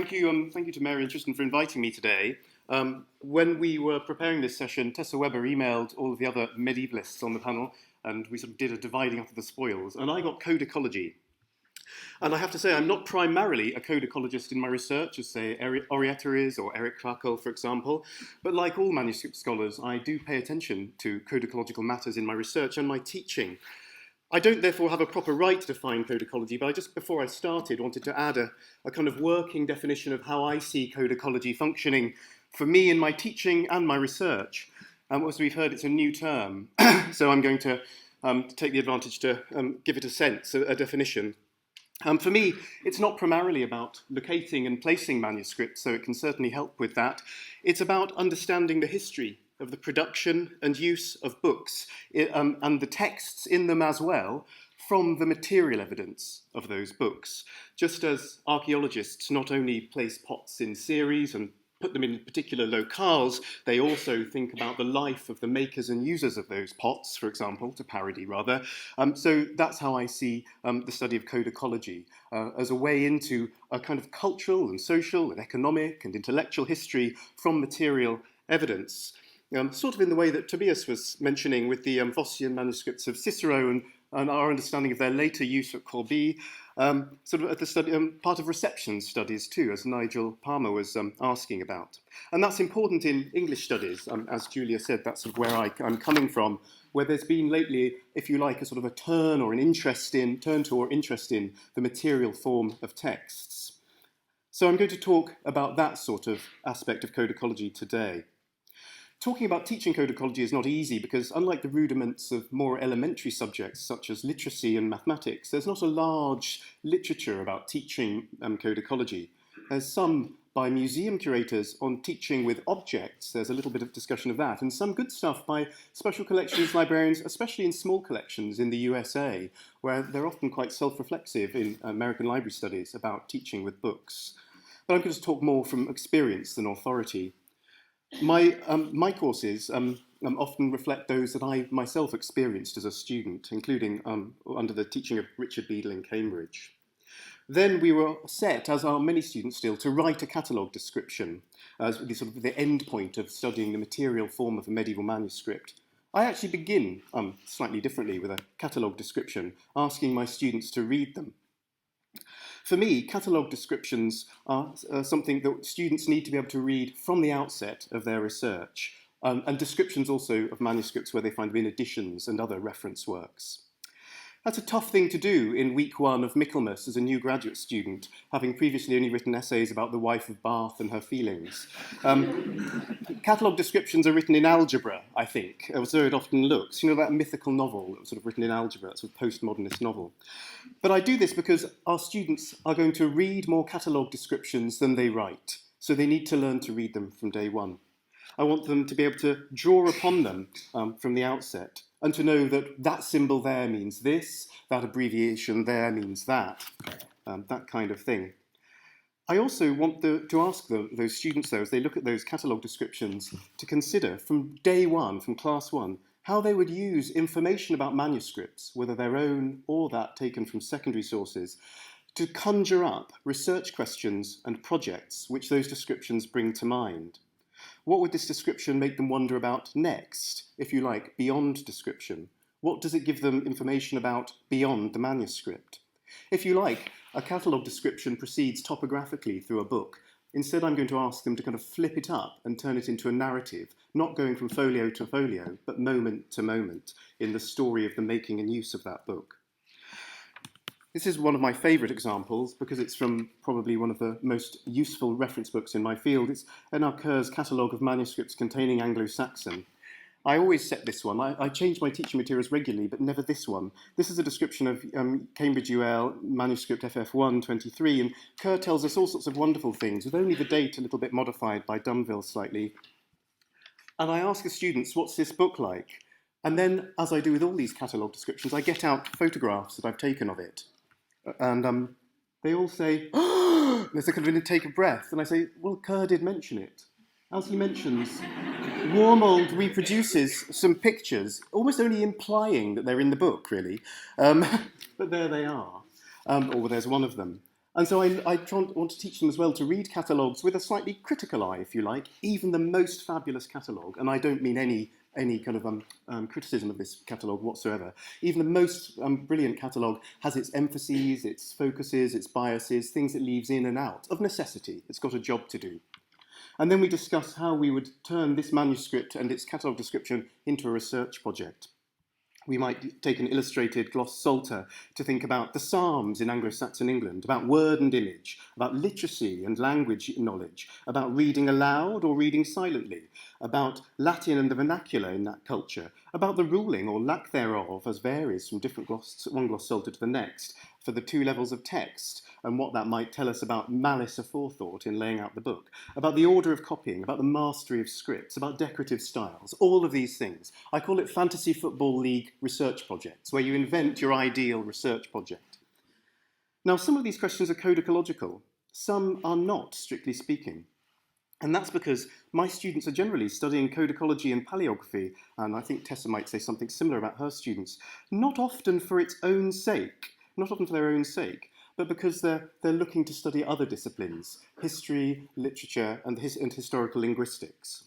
thank you to Mary and Tristan for inviting me today. When we were preparing this session, Tessa Weber emailed all of the other medievalists on the panel, and we sort of did a dividing up of the spoils, and I got Codicology. And I have to say, I'm not primarily a codicologist in my research, as say Orietta is, or Eric Krakow, for example, but like all manuscript scholars, I do pay attention to codicological matters in my research and my teaching. I don't therefore have a proper right to define codicology, but before I started, wanted to add a kind of working definition of how I see codicology functioning for me in my teaching and my research. As we've heard, it's a new term, so I'm going to take the advantage to give it a sense, a definition. For me, it's not primarily about locating and placing manuscripts, so it can certainly help with that. It's about understanding the history of the production and use of books and the texts in them as well from the material evidence of those books. Just as archaeologists not only place pots in series and put them in particular locales, they also think about the life of the makers and users of those pots, for example, to parody rather. So that's how I see the study of codicology, as a way into a kind of cultural and social and economic and intellectual history from material evidence. Sort of in the way that Tobias was mentioning with the Vossian manuscripts of Cicero and our understanding of their later use at Corbie, sort of at the study, part of reception studies too, as Nigel Palmer was asking about. And that's important in English studies, as Julia said, that's sort of where I'm coming from, where there's been lately, if you like, a sort of a turn to or interest in the material form of texts. So I'm going to talk about that sort of aspect of codicology today. Talking about teaching codicology is not easy because, unlike the rudiments of more elementary subjects such as literacy and mathematics, there's not a large literature about teaching codicology. There's some by museum curators on teaching with objects. There's a little bit of discussion of that, and some good stuff by special collections librarians, especially in small collections in the USA, where they're often quite self-reflexive in American library studies about teaching with books. But I'm going to talk more from experience than authority. My courses often reflect those that I myself experienced as a student, including under the teaching of Richard Beadle in Cambridge. Then we were set, as are many students still, to write a catalogue description as the end point of studying the material form of a medieval manuscript. I actually begin slightly differently with a catalogue description, asking my students to read them. For me, catalogue descriptions are something that students need to be able to read from the outset of their research, and descriptions also of manuscripts where they find them in editions and other reference works. That's a tough thing to do in week one of Michaelmas as a new graduate student, having previously only written essays about the wife of Bath and her feelings. Catalogue descriptions are written in algebra, I think, so it often looks. You know that mythical novel that was sort of written in algebra, that sort of postmodernist novel. But I do this because our students are going to read more catalogue descriptions than they write, so they need to learn to read them from day one. I want them to be able to draw upon them from the outset, and to know that that symbol there means this, that abbreviation there means that kind of thing. I also want to ask those students, though, as they look at those catalogue descriptions, to consider from day one, from class one, how they would use information about manuscripts, whether their own or that taken from secondary sources, to conjure up research questions and projects which those descriptions bring to mind. What would this description make them wonder about next, if you like, beyond description? What does it give them information about beyond the manuscript? If you like, a catalogue description proceeds topographically through a book. Instead, I'm going to ask them to kind of flip it up and turn it into a narrative, not going from folio to folio, but moment to moment in the story of the making and use of that book. This is one of my favourite examples because it's from probably one of the most useful reference books in my field. It's N.R. Kerr's Catalogue of Manuscripts Containing Anglo-Saxon. I always set this one. I change my teaching materials regularly, but never this one. This is a description of Cambridge UL manuscript FF123, and Kerr tells us all sorts of wonderful things, with only the date a little bit modified by Dunville slightly. And I ask the students, what's this book like? And then, as I do with all these catalogue descriptions, I get out photographs that I've taken of it. And they all say, oh, there's a kind of an intake of breath. And I say, well, Kerr did mention it. As he mentions, Warmold reproduces some pictures, almost only implying that they're in the book, really. But there they are. Or there's one of them. And so I want to teach them as well to read catalogues with a slightly critical eye, if you like, even the most fabulous catalogue, and I don't mean any kind of criticism of this catalogue whatsoever. Even the most brilliant catalogue has its emphases, its focuses, its biases, things it leaves in and out, of necessity. It's got a job to do. And then we discuss how we would turn this manuscript and its catalogue description into a research project. We might take an illustrated gloss psalter to think about the Psalms in Anglo-Saxon England, about word and image, about literacy and language knowledge, about reading aloud or reading silently, about Latin and the vernacular in that culture, about the ruling or lack thereof as varies from one gloss psalter to the next, for the two levels of text, and what that might tell us about malice aforethought in laying out the book, about the order of copying, about the mastery of scripts, about decorative styles, all of these things. I call it Fantasy Football League research projects, where you invent your ideal research project. Now, some of these questions are codicological, some are not, strictly speaking. And that's because my students are generally studying codicology and palaeography, and I think Tessa might say something similar about her students, not often for its own sake, not often for their own sake, but because they're looking to study other disciplines, history, literature, and historical linguistics.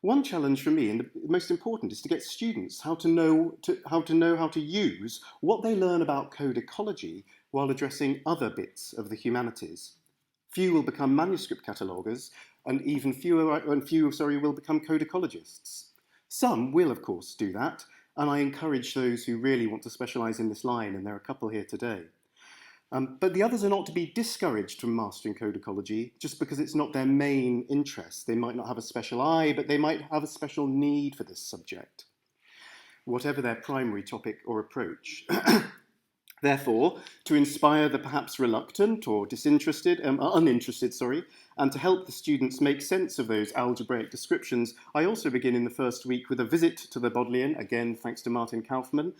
One challenge for me, and the most important, is to get students how to know how to use what they learn about codicology while addressing other bits of the humanities. Few will become manuscript cataloguers, and even few will become codicologists. Some will, of course, do that, and I encourage those who really want to specialise in this line, and there are a couple here today. But the others are not to be discouraged from mastering codicology just because it's not their main interest. They might not have a special eye, but they might have a special need for this subject, whatever their primary topic or approach. Therefore, to inspire the perhaps reluctant or uninterested, and to help the students make sense of those algebraic descriptions, I also begin in the first week with a visit to the Bodleian, again thanks to Martin Kaufmann.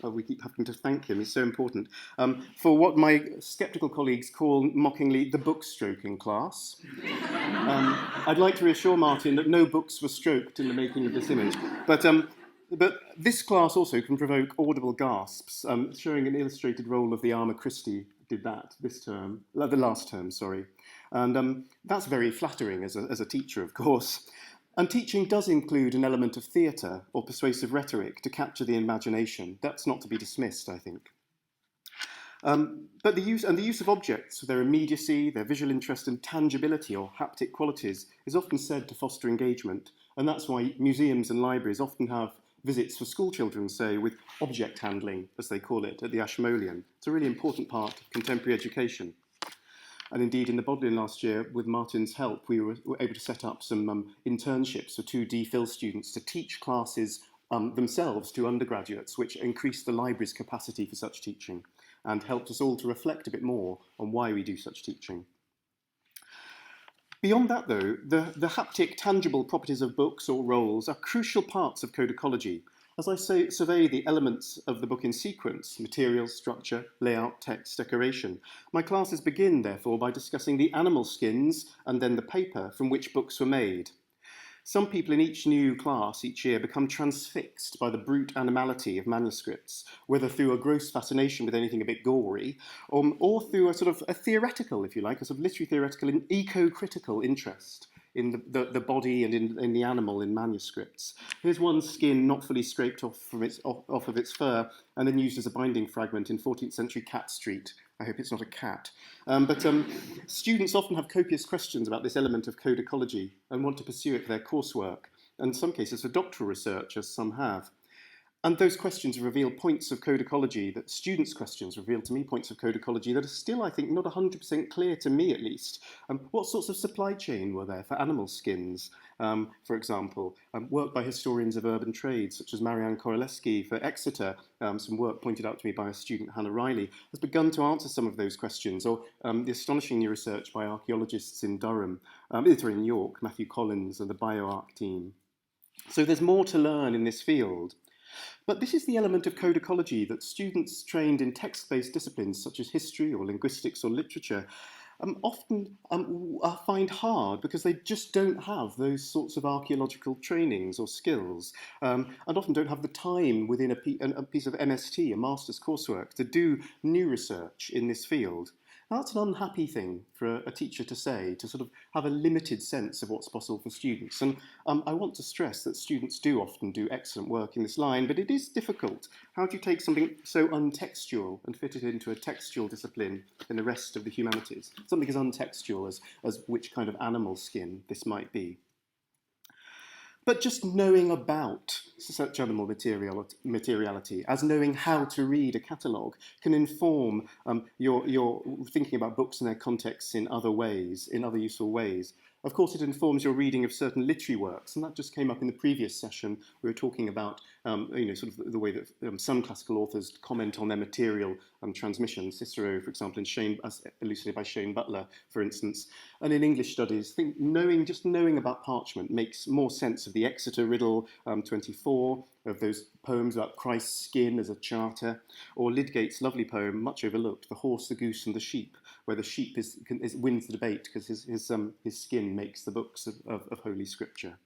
We keep having to thank him, he's so important, for what my sceptical colleagues call mockingly the book stroking class. I'd like to reassure Martin that no books were stroked in the making of this image, but this class also can provoke audible gasps, showing an illustrated roll of the Arma Christi did that this term, the last term, sorry. And that's very flattering as a teacher, of course. And teaching does include an element of theatre or persuasive rhetoric to capture the imagination. That's not to be dismissed, I think. But the use of objects, their immediacy, their visual interest and tangibility or haptic qualities is often said to foster engagement. And that's why museums and libraries often have visits for school children, say, with object handling, as they call it, at the Ashmolean. It's a really important part of contemporary education. And indeed, in the Bodleian last year, with Martin's help, we were able to set up some internships for 2D Phil students to teach classes themselves to undergraduates, which increased the library's capacity for such teaching and helped us all to reflect a bit more on why we do such teaching. Beyond that, though, the haptic, tangible properties of books or rolls are crucial parts of codicology. As I survey the elements of the book in sequence, materials, structure, layout, text, decoration, my classes begin, therefore, by discussing the animal skins and then the paper from which books were made. Some people in each new class each year become transfixed by the brute animality of manuscripts, whether through a gross fascination with anything a bit gory, or through a sort of a theoretical, if you like, a sort of literary theoretical and eco-critical interest in the body and in the animal in manuscripts. Here's one skin not fully scraped off of its fur and then used as a binding fragment in 14th century Cat Street. I hope it's not a cat. But students often have copious questions about this element of codicology and want to pursue it for their coursework, and in some cases for doctoral research, as some have. And those questions reveal points of codicology, that students' questions reveal to me points of codicology that are still, I think, not 100% clear to me at least. What sorts of supply chain were there for animal skins, for example? Work by historians of urban trade, such as Marianne Koroleski for Exeter, some work pointed out to me by a student, Hannah Riley, has begun to answer some of those questions, or the astonishing new research by archaeologists in in York, Matthew Collins and the BioArc team. So there's more to learn in this field. But this is the element of codicology that students trained in text-based disciplines such as history or linguistics or literature often find hard because they just don't have those sorts of archaeological trainings or skills, and often don't have the time within a piece of MST, a master's coursework, to do new research in this field. Now, that's an unhappy thing for a teacher to say, to sort of have a limited sense of what's possible for students. And I want to stress that students do often do excellent work in this line, but it is difficult. How do you take something so untextual and fit it into a textual discipline in the rest of the humanities? Something as untextual as which kind of animal skin this might be. But just knowing about such animal materiality, as knowing how to read a catalogue, can inform your thinking about books and their contexts in other ways, in other useful ways. Of course, it informs your reading of certain literary works, and that just came up in the previous session. We were talking about, sort of the way that some classical authors comment on their material transmission. Cicero, for example, as elucidated by Shane Butler, for instance. And in English studies, just knowing about parchment makes more sense of the Exeter Riddle 24, of those poems about Christ's skin as a charter, or Lydgate's lovely poem, much overlooked, The Horse, the Goose and the Sheep, where the sheep wins the debate because his skin makes the books of Holy Scripture.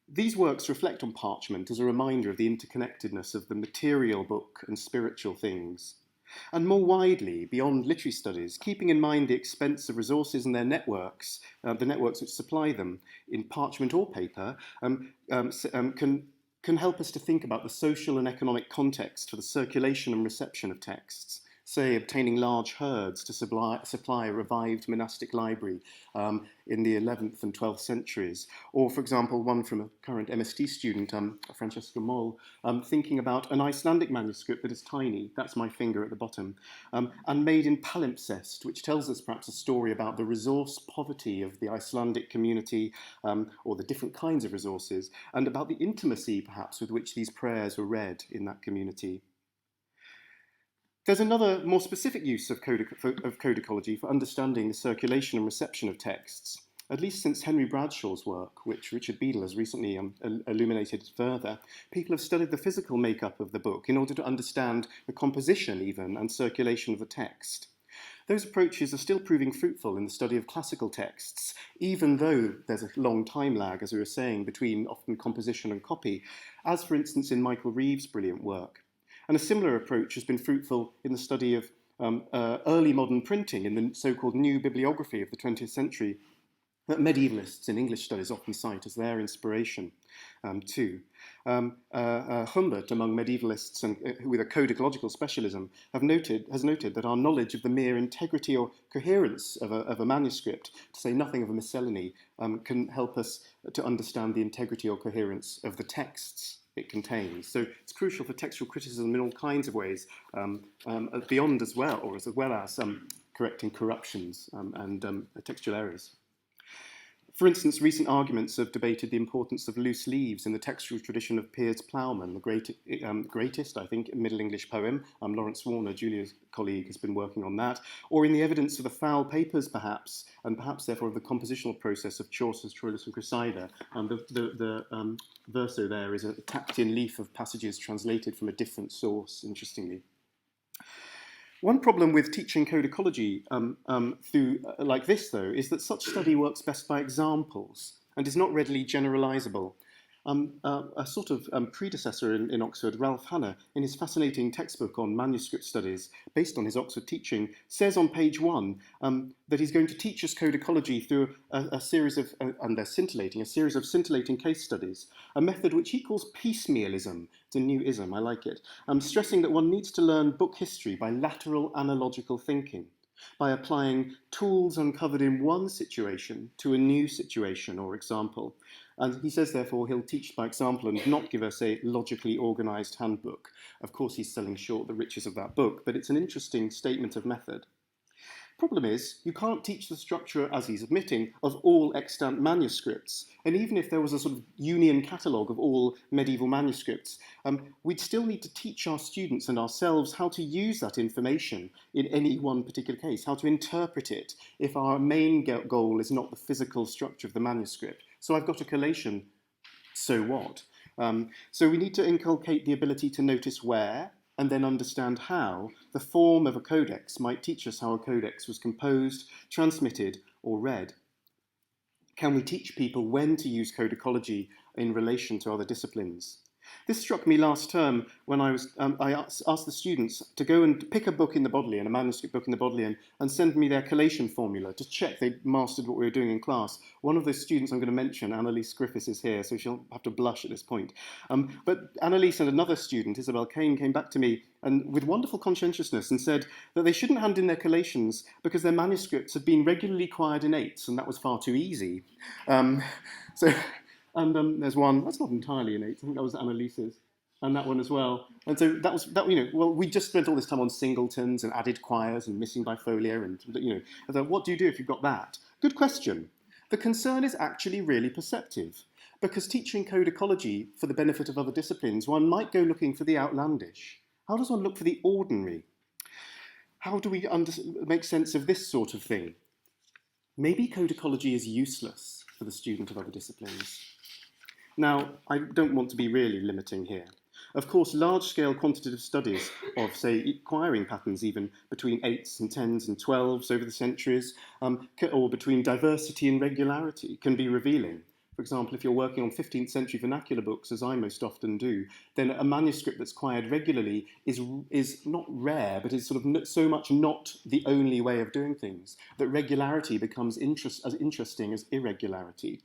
These works reflect on parchment as a reminder of the interconnectedness of the material book and spiritual things. And more widely, beyond literary studies, keeping in mind the expense of resources and their networks, the networks which supply them in parchment or paper, can help us to think about the social and economic context for the circulation and reception of texts. Say, obtaining large herds to supply a revived monastic library in the 11th and 12th centuries. Or, for example, one from a current MST student, Francesca Moll, thinking about an Icelandic manuscript that is tiny, that's my finger at the bottom, and made in palimpsest, which tells us perhaps a story about the resource poverty of the Icelandic community, or the different kinds of resources, and about the intimacy, perhaps, with which these prayers were read in that community. There's another more specific use of codicology for understanding the circulation and reception of texts. At least since Henry Bradshaw's work, which Richard Beadle has recently illuminated further, people have studied the physical makeup of the book in order to understand the composition even and circulation of the text. Those approaches are still proving fruitful in the study of classical texts, even though there's a long time lag, as we were saying, between often composition and copy, as for instance in Michael Reeve's brilliant work. And a similar approach has been fruitful in the study of early modern printing in the so-called new bibliography of the 20th century that medievalists in English studies often cite as their inspiration too. Humbert, among medievalists and with a codicological specialism, has noted that our knowledge of the mere integrity or coherence of a manuscript, to say nothing of a miscellany, can help us to understand the integrity or coherence of the texts it contains. So it's crucial for textual criticism in all kinds of ways, beyond as well as correcting corruptions and textual errors. For instance, recent arguments have debated the importance of loose leaves in the textual tradition of Piers Plowman, the greatest, I think, Middle English poem. Lawrence Warner, Julia's colleague, has been working on that. Or in the evidence of the foul papers, perhaps, and perhaps therefore of the compositional process of Chaucer's Troilus and Cressida. The verso there is a tapped-in leaf of passages translated from a different source, interestingly. One problem with teaching codicology like this, though, is that such study works best by examples and is not readily generalisable. A sort of predecessor in Oxford, Ralph Hanna, in his fascinating textbook on manuscript studies, based on his Oxford teaching, says on page 1 that he's going to teach us codicology through a series of, and they're scintillating, a series of scintillating case studies, a method which he calls piecemealism. It's a new ism, I like it, stressing that one needs to learn book history by lateral analogical thinking, by applying tools uncovered in one situation to a new situation or example. And he says, therefore, he'll teach by example and not give us a logically organised handbook. Of course, he's selling short the riches of that book, but it's an interesting statement of method. Problem is, you can't teach the structure, as he's admitting, of all extant manuscripts. And even if there was a sort of union catalogue of all medieval manuscripts, we'd still need to teach our students and ourselves how to use that information in any one particular case, how to interpret it if our main goal is not the physical structure of the manuscript. So I've got a collation, so what? So we need to inculcate the ability to notice where, and then understand how the form of a codex might teach us how a codex was composed, transmitted, or read. Can we teach people when to use codicology in relation to other disciplines? This struck me last term when I asked the students to go and pick a book in the Bodleian, a manuscript book in the Bodleian, and send me their collation formula to check they'd mastered what we were doing in class. One of those students I'm going to mention, Annalise Griffiths, is here, so she'll have to blush at this point. But Annalise and another student, Isabel Kane, came back to me and with wonderful conscientiousness and said that they shouldn't hand in their collations because their manuscripts had been regularly acquired in eights, and that was far too easy. So And there's one, that's not entirely innate, I think that was Annalise's, and that one as well. And so well, we just spent all this time on singletons and added quires and missing bifolia, and, and so what do you do if you've got that? Good question. The concern is actually really perceptive, because teaching codicology for the benefit of other disciplines, one might go looking for the outlandish. How does one look for the ordinary? How do we make sense of this sort of thing? Maybe codicology is useless for the student of other disciplines. Now, I don't want to be really limiting here. Of course, large-scale quantitative studies of, say, acquiring patterns even between 8s and 10s and 12s over the centuries, or between diversity and regularity, can be revealing. For example, if you're working on 15th century vernacular books, as I most often do, then a manuscript that's acquired regularly is not rare, but is sort of so much not the only way of doing things, that regularity becomes as interesting as irregularity.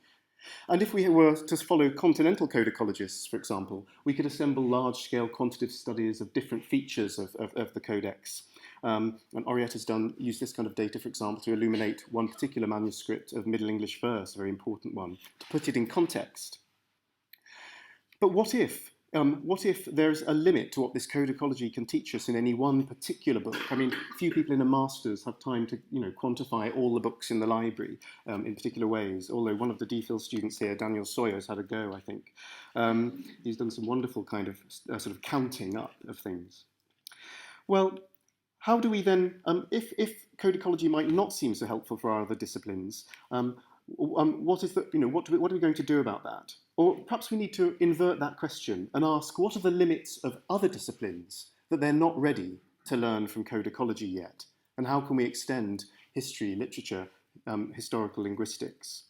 And if we were to follow continental codicologists, for example, we could assemble large-scale quantitative studies of different features of the Codex. And Oriette has used this kind of data, for example, to illuminate one particular manuscript of Middle English verse, a very important one, to put it in context. But what if there's a limit to what this codicology can teach us in any one particular book? I mean, few people in a master's have time to quantify all the books in the library in particular ways, although one of the DPhil students here, Daniel Sawyer's had a go, I think. He's done some wonderful kind of sort of counting up of things. Well, how do we then, if codicology might not seem so helpful for our other disciplines, what are we going to do about that? Or perhaps we need to invert that question and ask, what are the limits of other disciplines that they're not ready to learn from codicology yet? And how can we extend history, literature, historical linguistics?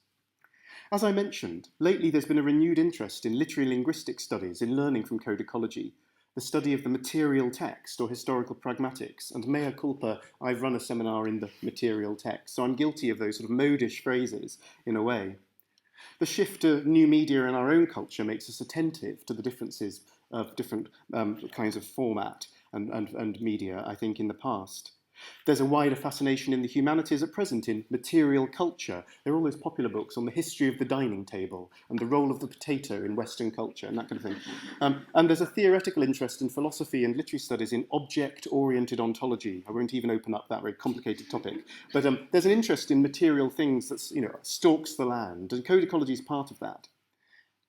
As I mentioned, lately there's been a renewed interest in literary linguistic studies in learning from codicology, the study of the material text or historical pragmatics, and mea culpa, I've run a seminar in the material text, so I'm guilty of those sort of modish phrases in a way. The shift to new media in our own culture makes us attentive to the differences of different kinds of format and media, I think, in the past. There's a wider fascination in the humanities at present in material culture. There are all those popular books on the history of the dining table and the role of the potato in Western culture and that kind of thing. And there's a theoretical interest in philosophy and literary studies in object-oriented ontology. I won't even open up that very complicated topic. But there's an interest in material things that stalks the land, and codicology is part of that.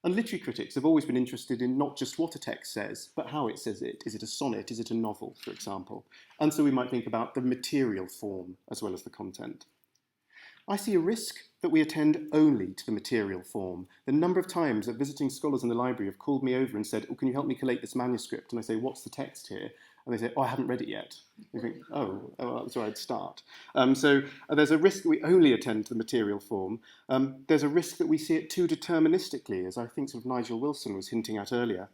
And literary critics have always been interested in not just what a text says, but how it says it. Is it a sonnet? Is it a novel, for example? And so we might think about the material form as well as the content. I see a risk that we attend only to the material form. The number of times that visiting scholars in the library have called me over and said, "Oh, can you help me collate this manuscript?" And I say, "What's the text here?" And they say, "Oh, I haven't read it yet." You think, oh, that's where I'd start. So there's a risk that we only attend to the material form. There's a risk that we see it too deterministically, as I think sort of Nigel Wilson was hinting at earlier.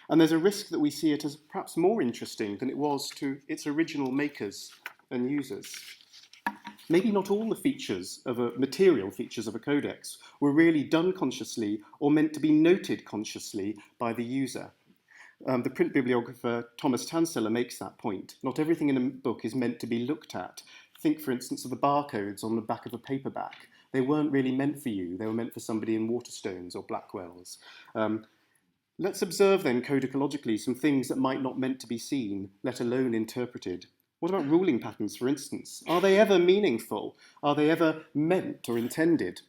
And there's a risk that we see it as perhaps more interesting than it was to its original makers and users. Maybe not all the features of material features of a codex were really done consciously or meant to be noted consciously by the user. The print bibliographer Thomas Tanseller makes that point. Not everything in a book is meant to be looked at. Think, for instance, of the barcodes on the back of a paperback. They weren't really meant for you. They were meant for somebody in Waterstones or Blackwells. Let's observe then codicologically some things that might not meant to be seen, let alone interpreted. What about ruling patterns, for instance? Are they ever meaningful? Are they ever meant or intended?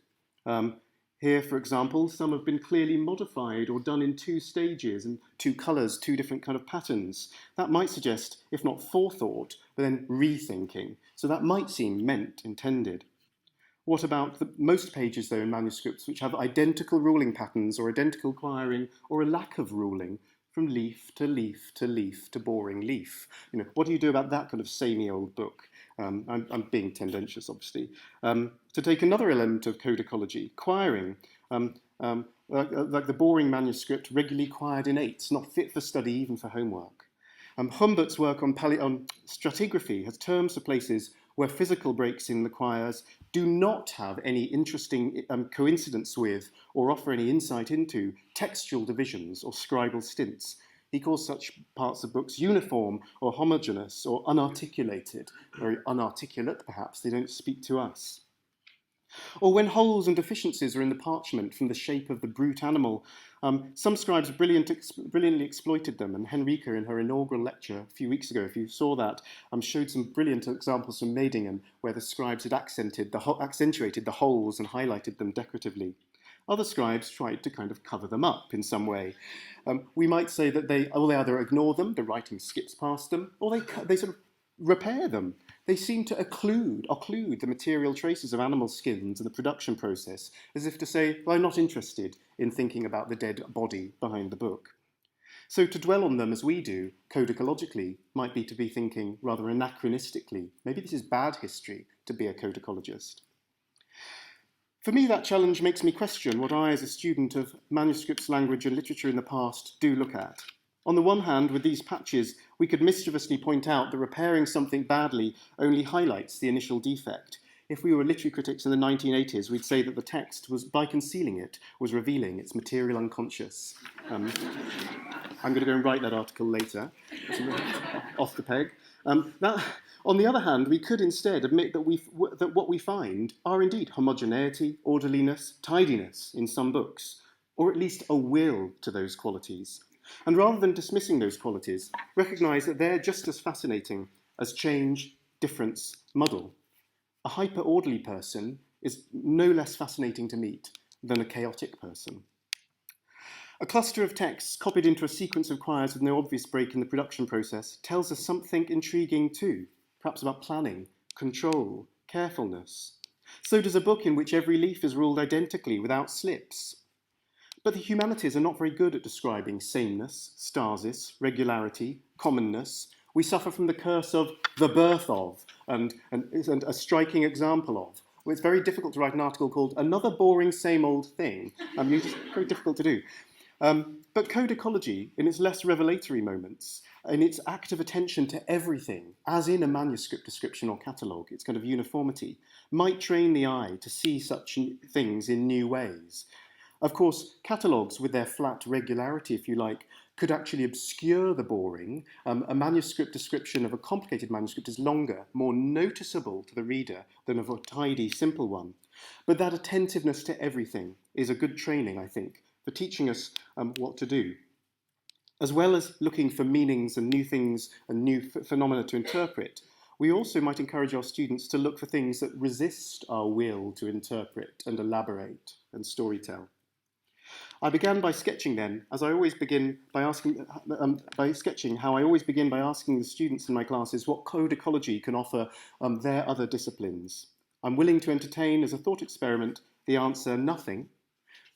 Here, for example, some have been clearly modified or done in 2 stages and 2 colours, 2 different kind of patterns. That might suggest, if not forethought, but then rethinking. So that might seem meant, intended. What about most pages, though, in manuscripts which have identical ruling patterns or identical quiring or a lack of ruling, from leaf to leaf to leaf to boring leaf? What do you do about that kind of samey old book? I'm being tendentious, obviously. To take another element of codicology, quiring. like the boring manuscript regularly quired in eights, not fit for study even for homework. Humbert's work on stratigraphy has terms for places where physical breaks in the quires do not have any interesting coincidence with or offer any insight into textual divisions or scribal stints. He calls such parts of books uniform or homogeneous or unarticulated, very unarticulate perhaps, they don't speak to us. Or when holes and deficiencies are in the parchment from the shape of the brute animal, some scribes brilliantly exploited them, and Henrike, in her inaugural lecture a few weeks ago, if you saw that, showed some brilliant examples from Medingen, where the scribes had accentuated the holes and highlighted them decoratively. Other scribes tried to kind of cover them up in some way. We might say that they either ignore them, the writing skips past them, or they sort of repair them. They seem to occlude the material traces of animal skins in the production process, as if to say, well, I'm not interested in thinking about the dead body behind the book. So to dwell on them as we do, codicologically, might be to be thinking rather anachronistically. Maybe this is bad history to be a codicologist. For me, that challenge makes me question what I, as a student of manuscripts, language, and literature in the past, do look at. On the one hand, with these patches, we could mischievously point out that repairing something badly only highlights the initial defect. If we were literary critics in the 1980s, we'd say that the text, by concealing it, was revealing its material unconscious. I'm going to go and write that article later. Off the peg. On the other hand, we could instead admit that what we find are indeed homogeneity, orderliness, tidiness in some books, or at least a will to those qualities. And rather than dismissing those qualities, recognise that they're just as fascinating as change, difference, muddle. A hyper-orderly person is no less fascinating to meet than a chaotic person. A cluster of texts copied into a sequence of quires with no obvious break in the production process tells us something intriguing too, perhaps about planning, control, carefulness. So does a book in which every leaf is ruled identically without slips. But the humanities are not very good at describing sameness, stasis, regularity, commonness. We suffer from the curse of the birth of, and a striking example of. Well, it's very difficult to write an article called Another Boring Same Old Thing. It's very difficult to do. But Codicology, in its less revelatory moments, in its active attention to everything, as in a manuscript description or catalogue, its kind of uniformity, might train the eye to see such things in new ways. Of course, catalogues, with their flat regularity, if you like, could actually obscure the boring. A manuscript description of a complicated manuscript is longer, more noticeable to the reader than of a tidy, simple one. But that attentiveness to everything is a good training, I think, for teaching us what to do. As well as looking for meanings and new things and new phenomena to interpret, we also might encourage our students to look for things that resist our will to interpret and elaborate and storytell. I began by sketching then, as I always begin by asking, how I always begin by asking the students in my classes what codicology can offer their other disciplines. I'm willing to entertain as a thought experiment the answer nothing,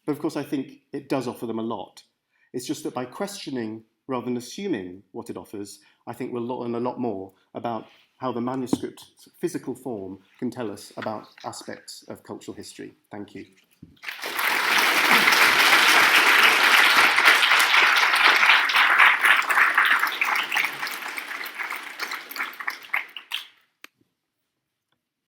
but of course I think it does offer them a lot. It's just that by questioning rather than assuming what it offers, I think we'll learn a lot more about how the manuscript physical form can tell us about aspects of cultural history. Thank you.